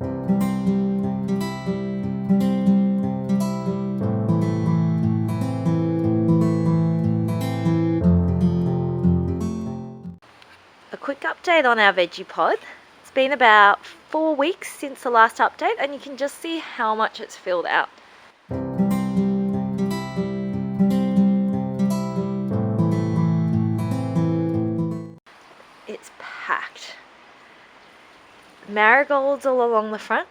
A quick update on our Vegepod. It's been about 4 weeks since the last update, and you can just see how much it's filled out. It's packed. Marigolds all along the front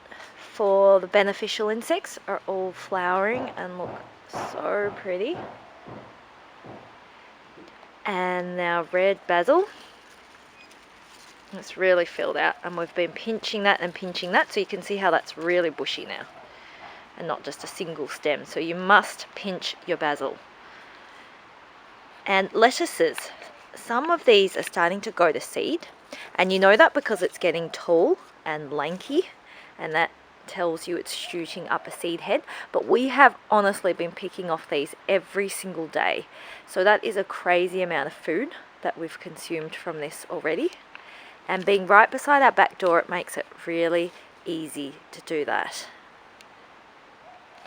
for the beneficial insects are all flowering and look so pretty. And now red basil. It's really filled out, and we've been pinching that and pinching that, so you can see how that's really bushy now and not just a single stem. So you must pinch your basil. And lettuces, some of these are starting to go to seed, and you know that because it's getting tall and lanky, and that tells you it's shooting up a seed head. But we have honestly been picking off these every single day, so that is a crazy amount of food that we've consumed from this already. And being right beside our back door, it makes it really easy to do that.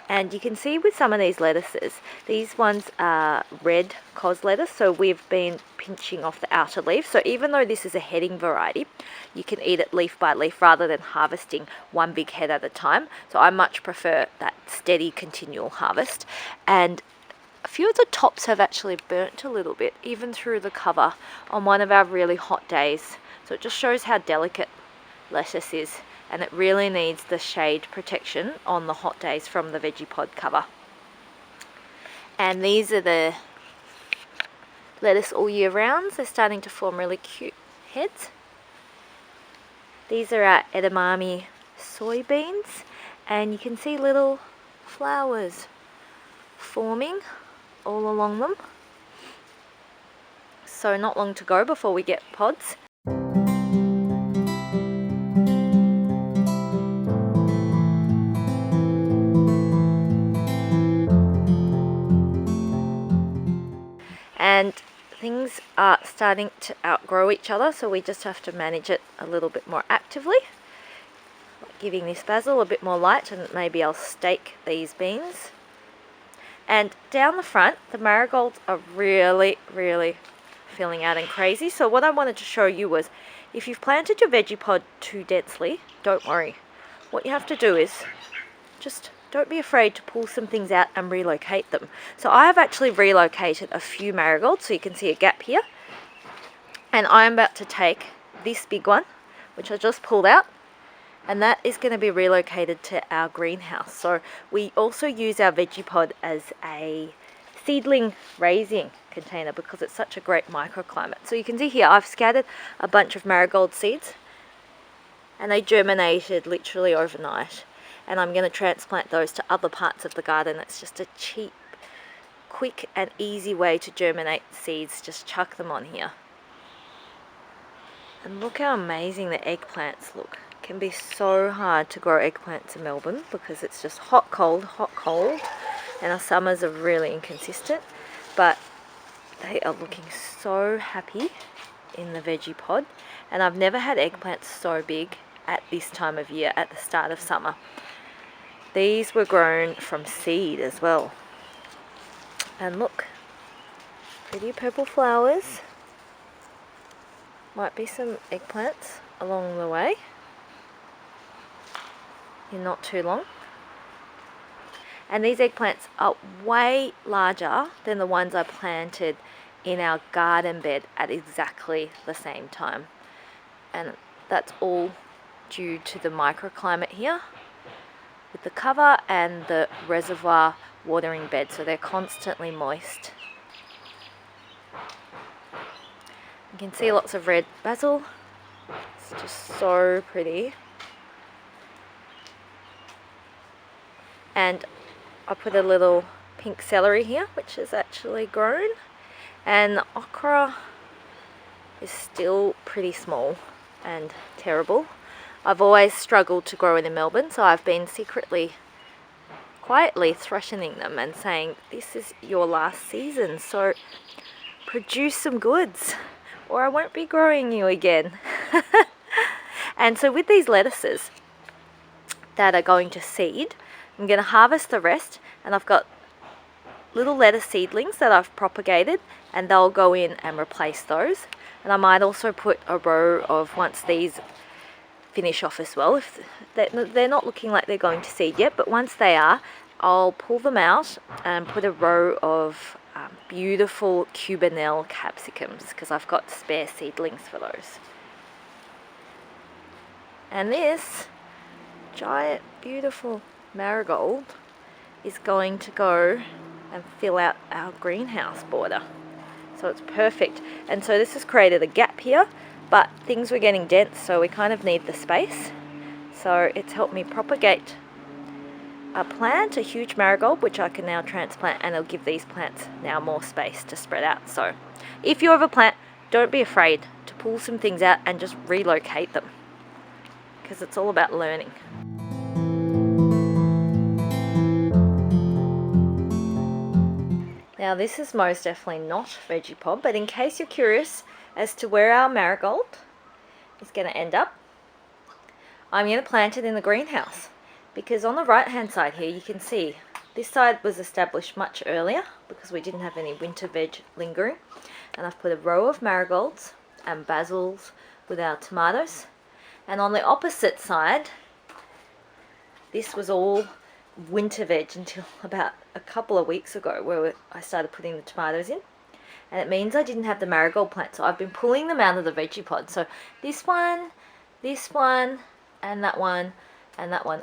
And you can see with some of these lettuces, these ones are red cos lettuce, so we've been pinching off the outer leaf. So even though this is a heading variety, you can eat it leaf by leaf rather than harvesting one big head at a time. So I much prefer that steady continual harvest. And a few of the tops have actually burnt a little bit, even through the cover on one of our really hot days. So it just shows how delicate lettuce is, and it really needs the shade protection on the hot days from the Vegepod cover. And these are the lettuce all year rounds. They're starting to form really cute heads. These are our edamame soybeans, and you can see little flowers forming all along them. So not long to go before we get pods. And things are starting to outgrow each other, so we just have to manage it a little bit more actively. Like giving this basil a bit more light, and maybe I'll stake these beans. And down the front, the marigolds are really filling out and crazy. So what I wanted to show you was, if you've planted your Vegepod too densely, don't worry. What you have to do is just don't be afraid to pull some things out and relocate them. So I have actually relocated a few marigolds, so you can see a gap here. And I'm about to take this big one, which I just pulled out, and that is going to be relocated to our greenhouse. So we also use our Vegepod as a seedling raising container because it's such a great microclimate. So you can see here I've scattered a bunch of marigold seeds, and they germinated literally overnight. And I'm going to transplant those to other parts of the garden. It's just a cheap, quick and easy way to germinate seeds. Just chuck them on here. And look how amazing the eggplants look. It can be so hard to grow eggplants in Melbourne because it's just hot, cold, and our summers are really inconsistent. But they are looking so happy in the Vegepod. And I've never had eggplants so big at this time of year, at the start of summer. These were grown from seed as well. And look, pretty purple flowers. Might be some eggplants along the way in not too long. And these eggplants are way larger than the ones I planted in our garden bed at exactly the same time. And that's all due to the microclimate here with the cover and the reservoir watering bed, so they're constantly moist. You can see lots of red basil. It's just so pretty. And I put a little pink celery here, which is actually grown, and the okra is still pretty small and terrible. I've always struggled to grow it in Melbourne, so I've been secretly, quietly threatening them and saying, this is your last season, so produce some goods or I won't be growing you again. And so with these lettuces, that are going to seed. I'm going to harvest the rest, and I've got little lettuce seedlings that I've propagated, and they'll go in and replace those. And I might also put a row of, once these finish off as well, if they're not looking like they're going to seed yet, but once they are, I'll pull them out and put a row of beautiful Cubanelle capsicums, because I've got spare seedlings for those. And this giant beautiful marigold is going to go and fill out our greenhouse border. So it's perfect. And so this has created a gap here, but things were getting dense, so we kind of need the space. So it's helped me propagate a plant, a huge marigold, which I can now transplant, and it'll give these plants now more space to spread out. So if you have a plant, don't be afraid to pull some things out and just relocate them, because it's all about learning. Now this is most definitely not Vegepod, but in case you're curious as to where our marigold is going to end up, I'm going to plant it in the greenhouse, because on the right hand side here you can see this side was established much earlier because we didn't have any winter veg lingering, and I've put a row of marigolds and basils with our tomatoes, and on the opposite side this was all winter veg until about a couple of weeks ago, where I started putting the tomatoes in, and it means I didn't have the marigold plant, so I've been pulling them out of the Vegepod. So this one, and that one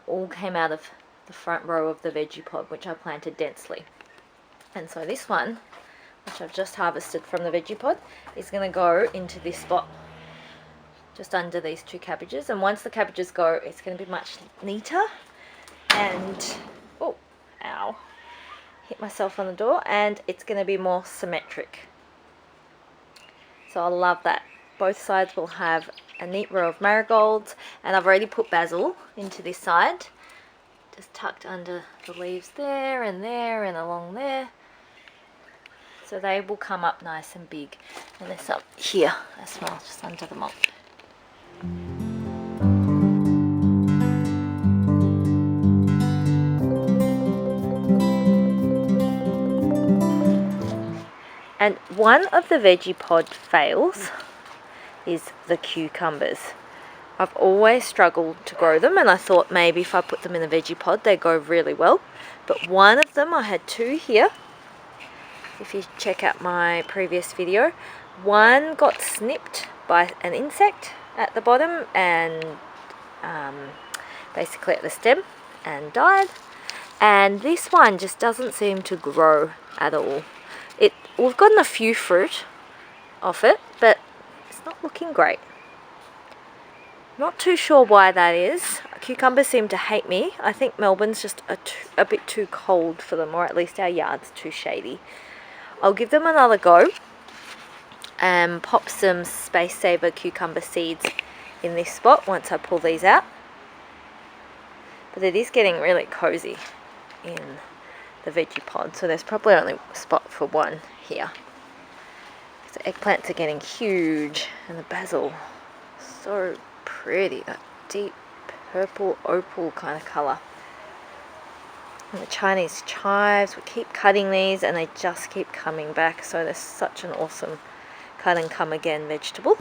all came out of the front row of the Vegepod, which I planted densely. And so this one, which I've just harvested from the Vegepod, is going to go into this spot just under these two cabbages, and once the cabbages go, it's going to be much neater. And oh, ow, hit myself on the door, and it's going to be more symmetric. So I love that. Both sides will have a neat row of marigolds, and I've already put basil into this side, just tucked under the leaves there and along there, so they will come up nice and big. And this up here as well, just under the mulch. And one of the Vegepod fails is the cucumbers. I've always struggled to grow them, and I thought maybe if I put them in a Vegepod they'd go really well. But one of them, I had two here, if you check out my previous video, one got snipped by an insect at the bottom and basically at the stem, and died. And this one just doesn't seem to grow at all. We've gotten a few fruit off it, but it's not looking great. Not too sure why that is. Cucumbers seem to hate me. I think Melbourne's just a bit too cold for them, or at least our yard's too shady. I'll give them another go and pop some Space Saver cucumber seeds in this spot once I pull these out. But it is getting really cozy in the Vegepod, so there's probably only a spot for one here. So eggplants are getting huge, and the basil, so pretty, that deep purple opal kind of colour. And the Chinese chives, we keep cutting these and they just keep coming back, so they're such an awesome cut and come again vegetable.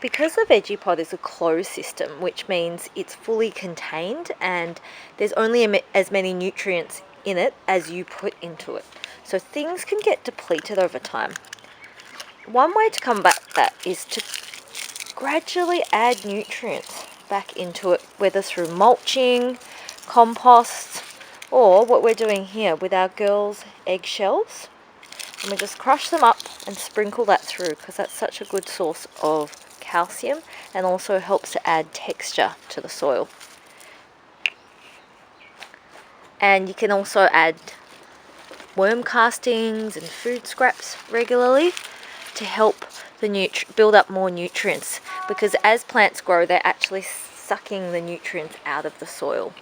Because the Vegepod is a closed system, which means it's fully contained and there's only as many nutrients in it as you put into it. So things can get depleted over time. One way to combat that is to gradually add nutrients back into it, whether through mulching, compost, or what we're doing here with our girls' eggshells. And we just crush them up and sprinkle that through, because that's such a good source of calcium and also helps to add texture to the soil. And you can also add worm castings and food scraps regularly to help build up more nutrients, because as plants grow they're actually sucking the nutrients out of the soil.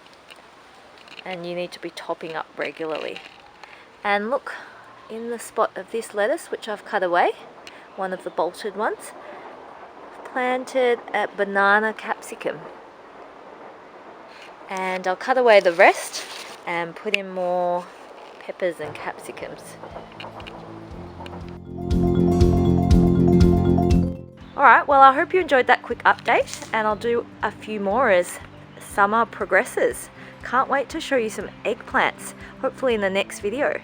and you need to be topping up regularly. And look, in the spot of this lettuce, which I've cut away, one of the bolted ones, planted a banana capsicum. And I'll cut away the rest and put in more peppers and capsicums. Alright, well I hope you enjoyed that quick update, and I'll do a few more as summer progresses. Can't wait to show you some eggplants, hopefully in the next video.